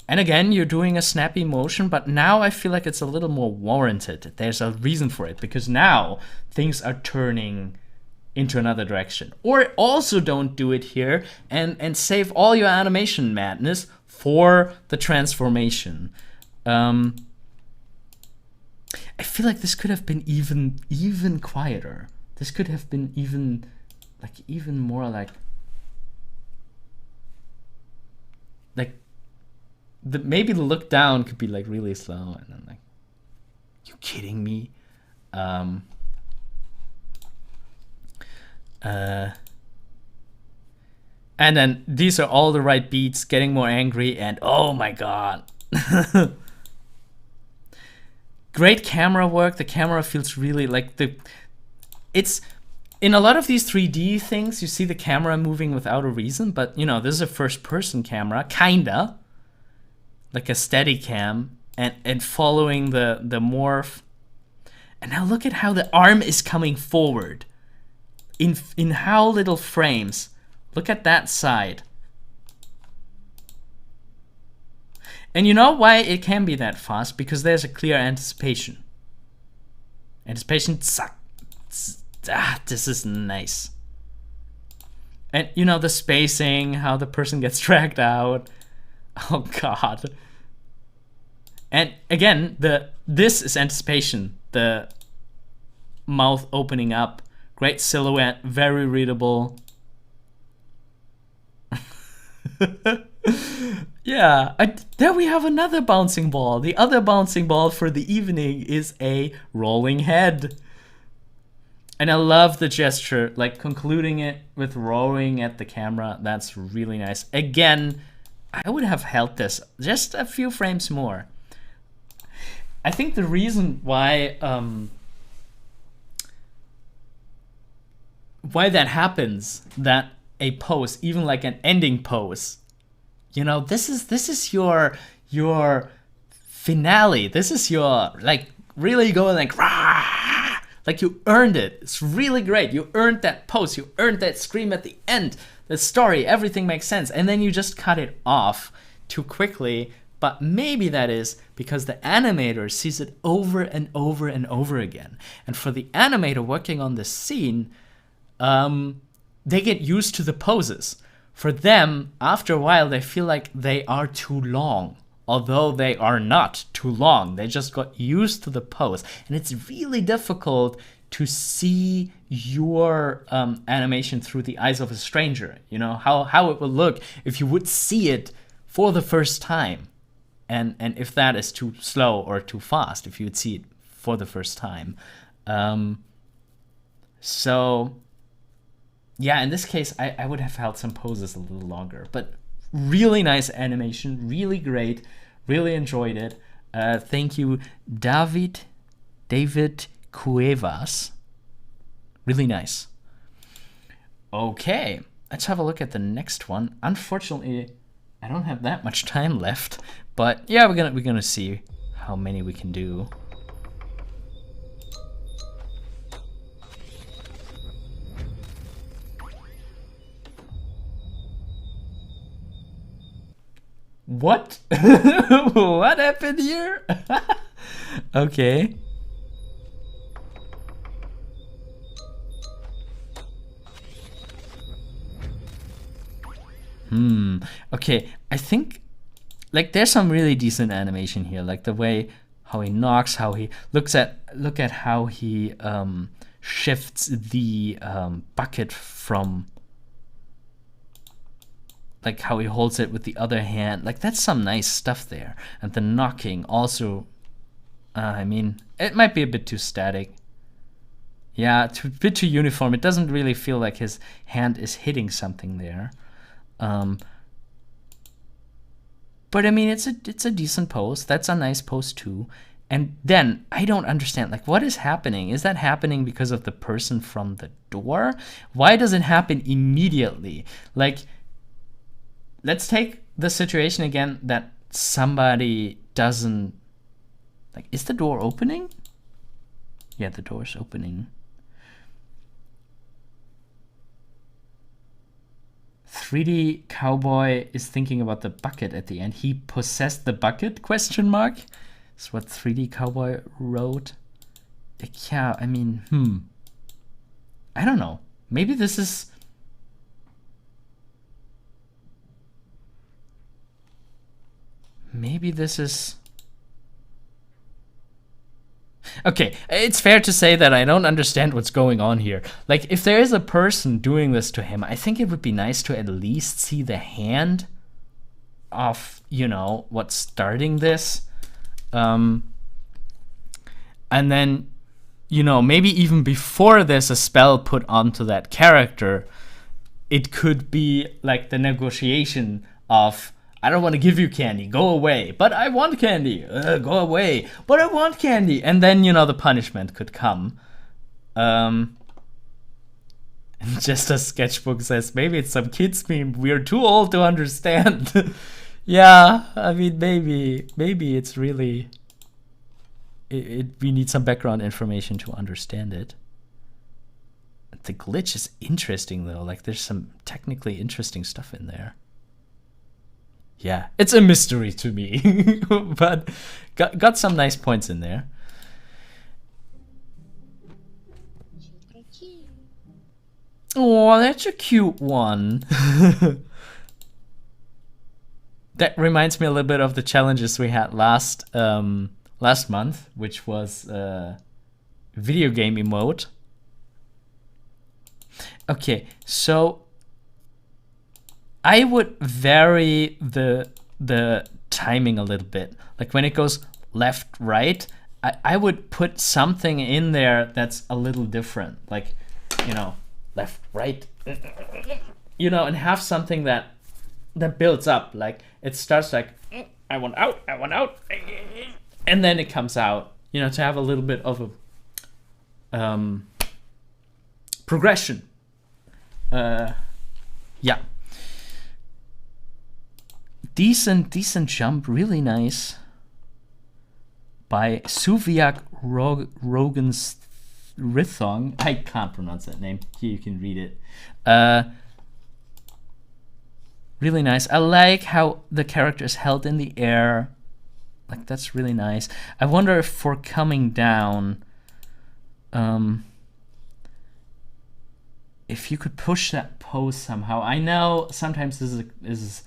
again, you're doing a snappy motion, but now I feel like it's a little more warranted. There's a reason for it, because now things are turning into another direction. Or also don't do it here and save all your animation madness for the transformation. I feel like this could have been even quieter. This could have been even more like maybe the look down could be like really slow, and then like, you kidding me? And then these are all the right beats, getting more angry, and oh my god. Great camera work. The camera feels really like it's in a lot of these 3D things, you see the camera moving without a reason, but you know, this is a first person camera, kinda like a steady cam, and following the morph. And now look at how the arm is coming forward in how little frames. Look at that side. And you know why it can be that fast? Because there's a clear anticipation. Anticipation, this is nice. And you know, the spacing, how the person gets dragged out. Oh god. And again, this is anticipation. The mouth opening up. Great silhouette, very readable. Yeah, there we have another bouncing ball. The other bouncing ball for the evening is a rolling head. And I love the gesture, like concluding it with roaring at the camera. That's really nice. Again, I would have held this just a few frames more. I think the reason why that happens, that a pose, even like an ending pose, you know, this is your finale. This is your, like, really going like, rah! Like you earned it. It's really great. You earned that pose. You earned that scream at the end. The story, everything makes sense. And then you just cut it off too quickly. But maybe that is because the animator sees it over and over and over again. And for the animator working on this scene, they get used to the poses. For them, after a while, they feel like they are too long. Although they are not too long. They just got used to the pose. And it's really difficult to see your animation through the eyes of a stranger. You know, how it would look if you would see it for the first time. And if that is too slow or too fast, if you would see it for the first time. So, yeah, in this case, I would have held some poses a little longer. But really nice animation, really great, really enjoyed it. Thank you, David Cuevas. Really nice. Okay, let's have a look at the next one. Unfortunately, I don't have that much time left, but yeah, we're gonna see how many we can do. What? What happened here? Okay. Okay, I think like there's some really decent animation here, like the way how he knocks, how he look at how he shifts the bucket from, like how he holds it with the other hand. Like that's some nice stuff there. And the knocking also, I mean, it might be a bit too static. Yeah, a bit too uniform. It doesn't really feel like his hand is hitting something there. But I mean, it's a decent pose. That's a nice pose too. And then I don't understand, like, what is happening? Is that happening because of the person from the door? Why does it happen immediately? Like, let's take the situation again that somebody doesn't, like, is the door opening? Yeah, the door's opening. 3D cowboy is thinking about the bucket at the end. He possessed the bucket, question mark? That's what 3D cowboy wrote. Yeah, I mean, I don't know. Maybe this is... Maybe this is... Okay, it's fair to say that I don't understand what's going on here. Like, if there is a person doing this to him, I think it would be nice to at least see the hand of, you know, what's starting this. And then, you know, maybe even before there's a spell put onto that character, it could be like the negotiation of, I don't want to give you candy, go away. But I want candy, go away. But I want candy. And then, you know, the punishment could come. And just as Sketchbook says, maybe it's some kids meme. We're too old to understand. Yeah, I mean, maybe it's really... we need some background information to understand it. The glitch is interesting, though. Like, there's some technically interesting stuff in there. Yeah, it's a mystery to me, but got some nice points in there. Oh, that's a cute one. That reminds me a little bit of the challenges we had last month, which was video game emote. Okay, so I would vary the timing a little bit. Like when it goes left, right, I would put something in there that's a little different. Like, you know, left, right, you know, and have something that builds up. Like it starts like, I want out, and then it comes out, you know, to have a little bit of a progression. Yeah. Decent jump, really nice. By Suviak Rogan's Rithong. I can't pronounce that name. Here you can read it. Really nice. I like how the character is held in the air. Like, that's really nice. I wonder if for coming down, if you could push that pose somehow. I know sometimes this is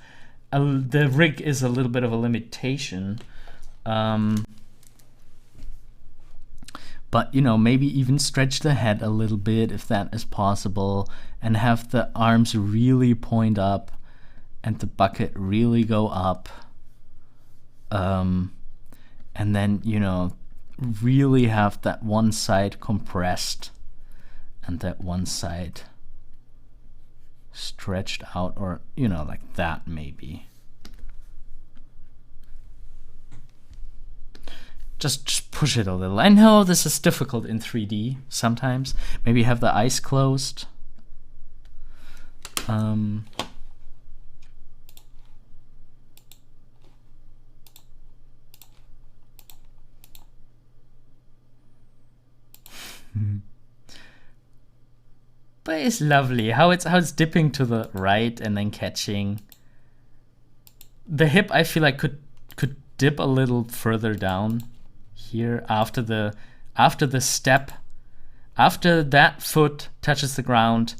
the rig is a little bit of a limitation. But, you know, maybe even stretch the head a little bit if that is possible, and have the arms really point up and the bucket really go up. And then, you know, really have that one side compressed and that one side stretched out, or, you know, like that maybe. Just push it a little. I know this is difficult in 3D sometimes. Maybe have the eyes closed. But it's lovely how it's dipping to the right and then catching. The hip, I feel like could dip a little further down here after the step. After that foot touches the ground,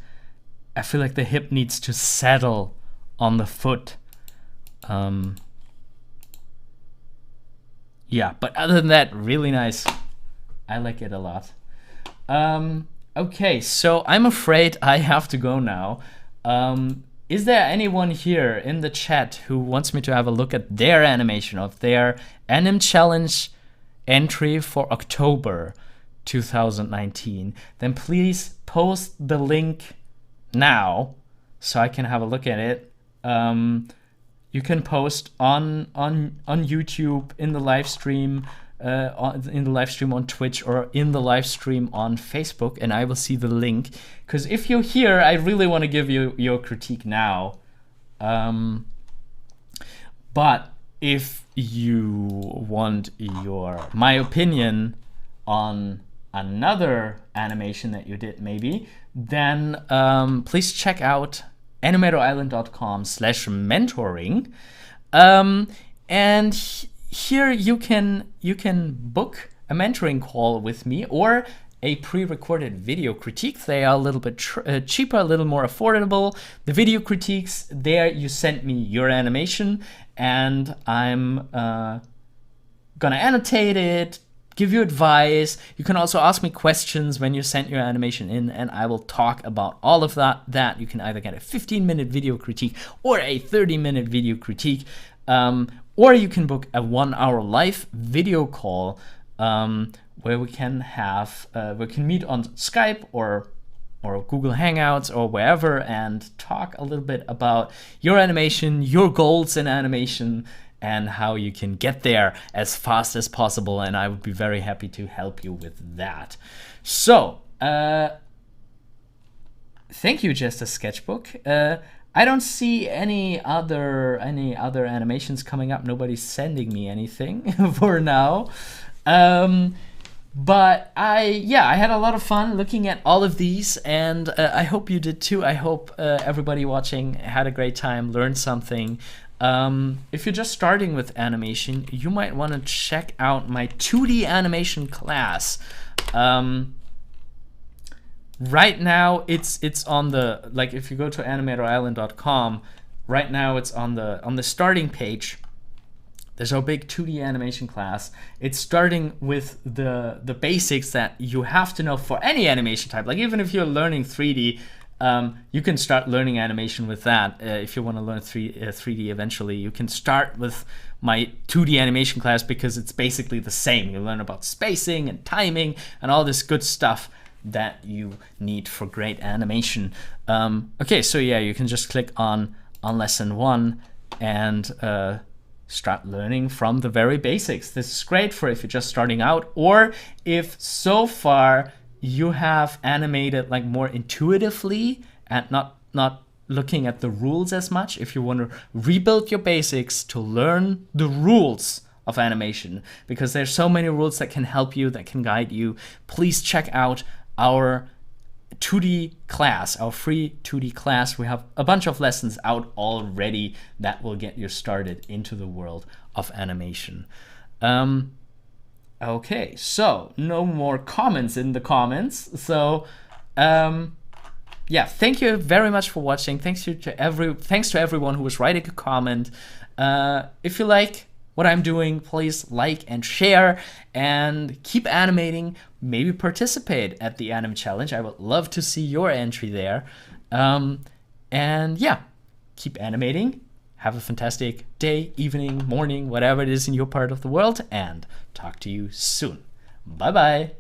I feel like the hip needs to settle on the foot. Yeah, but other than that, really nice. I like it a lot. Okay, so I'm afraid I have to go now. Is there anyone here in the chat who wants me to have a look at their animation of their AnimChallenge entry for October 2019? Then please post the link now so I can have a look at it. you can post on YouTube, in the live stream, on Twitch, or in the live stream on Facebook, and I will see the link. Because if you're here, I really want to give you your critique now. But if you want my opinion on another animation that you did maybe, then please check out animatorisland.com/mentoring. And here you can book a mentoring call with me or a pre-recorded video critique. They are a little bit cheaper, a little more affordable. The video critiques, there you send me your animation and I'm gonna annotate it, give you advice. You can also ask me questions when you send your animation in, and I will talk about all of that. You can either get a 15-minute video critique or a 30-minute video critique, or you can book a 1-hour live video call where we can meet on Skype or Google Hangouts or wherever and talk a little bit about your animation, your goals in animation, and how you can get there as fast as possible. And I would be very happy to help you with that. So, thank you, Just a Sketchbook. I don't see any other animations coming up. Nobody's sending me anything for now. But I had a lot of fun looking at all of these, and I hope you did too. I hope everybody watching had a great time, learned something. If you're just starting with animation, you might want to check out my 2D animation class. Right now, it's on the, like, if you go to animatorisland.com, right now it's on the starting page. There's our big 2D animation class. It's starting with the basics that you have to know for any animation type. Like, even if you're learning 3D, you can start learning animation with that. If you want to learn 3D eventually, you can start with my 2D animation class because it's basically the same. You learn about spacing and timing and all this good stuff that you need for great animation. Okay, so yeah, you can just click on lesson 1 and start learning from the very basics. This is great for if you're just starting out, or if so far you have animated like more intuitively and not looking at the rules as much. If you want to rebuild your basics to learn the rules of animation, because there's so many rules that can help you, that can guide you, please check out our 2D class, our free 2D class. We have a bunch of lessons out already that will get you started into the world of animation. Okay, so no more comments in the comments. So yeah, thank you very much for watching. Thanks to everyone who was writing a comment. If you like what I'm doing, please like and share and keep animating. Maybe participate at the AnimChallenge. I would love to see your entry there. And yeah, keep animating. Have a fantastic day, evening, morning, whatever it is in your part of the world, and talk to you soon. Bye-bye.